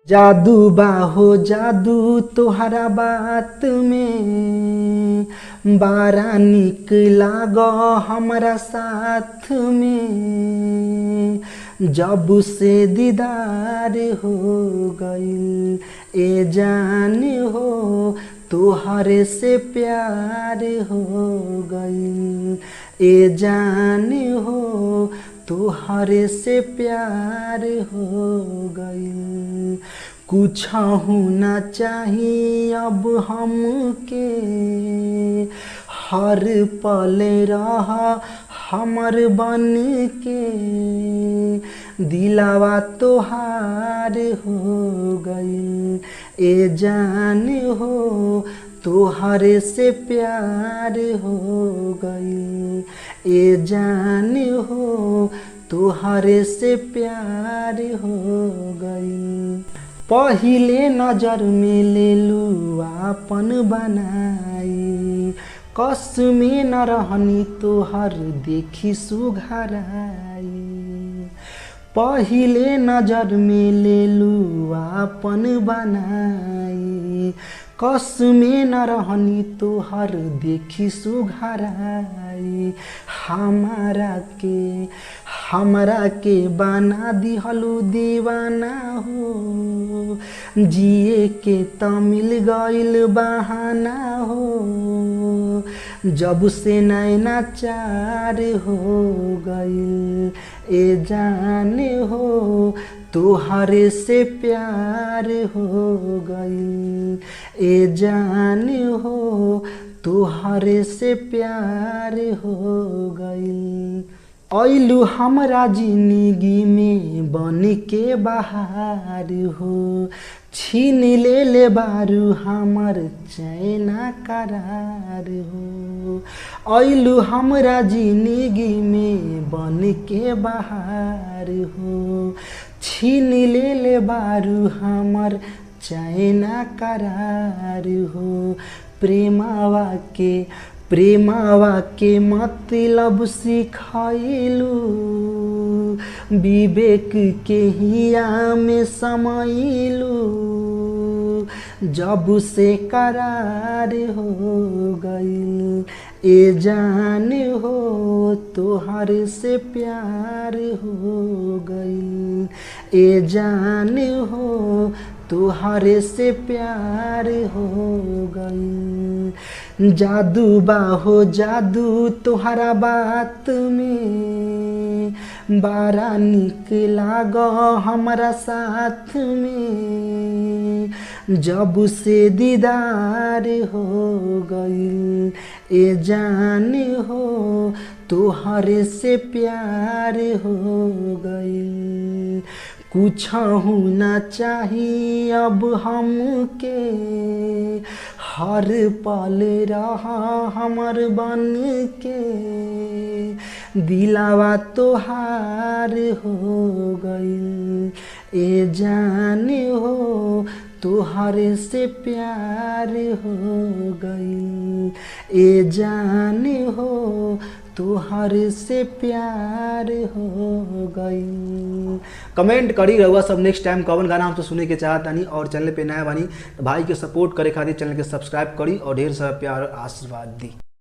जादू बाहो जादू तोहरा बात में, बारा निक लाग हमरा साथ में। जब से दीदार हो गइल ए जान हो, तोहरे से प्यार हो गइल ए जान हो, तोहरे से प्यार हो गइल। कुछ ना चाहिए अब हमके, हर पल रह हमर बन के। दिलावा तोहार हो गइल ए जान हो, तोहरे से प्यार हो गइल ए जान हो, तोहरे से प्यार हो गइल। पहिले नजर में लेलू आपन बनाई, कस में न रहनी तोहर देखी सुघराई। पहिले नजर में लेलू आपन बनाई, कस में न रहनी तोहर देखी सुघराई। हमरा के बना दिहलू दीवाना हो, जिए के त मिल गइल बहाना हो। जब से नैना चार हो गइल ए जान हो, तोहरे से प्यार हो गइल ए जान हो, तोहरे से प्यार हो गइल। अइलू हमरा जिंदगी में बन के बहार हो, छीन ले बारू हमर चैना करार हो। अइलू हमरा जिंदगी में बन के बहार हो, छीन ले बारू हमर चैना करार हो। प्रेमावा के मतलब सिखैलू, विवेक के हिया में समैलू। जब से करार हो गइल ए जान हो, तोहरे से प्यार हो गइल ए जान हो, तोहरे से प्यार हो गइल। जादू बाहो जादू तोहरा बात में, बारा निक लाग हमरा साथ में। जब से दीदार हो गइल ए जान हो, तोहरे से प्यार हो गइल। कुछ ना चाहिए अब हमके, हर पल रह हमर बन के। दिलावा तोहार हो गइल ए जान हो, तोहरे से प्यार हो गइल ए जान हो, तोहरे से प्यार हो गइल। कमेंट करी रहुआ सब नेक्स्ट टाइम कौन गाना हम तो सुने के चाहतानी, और चैनल पे नया बानी तो भाई के सपोर्ट करे खातिर चैनल के सब्सक्राइब करी और ढेर सारा प्यार और आशीर्वाद दी।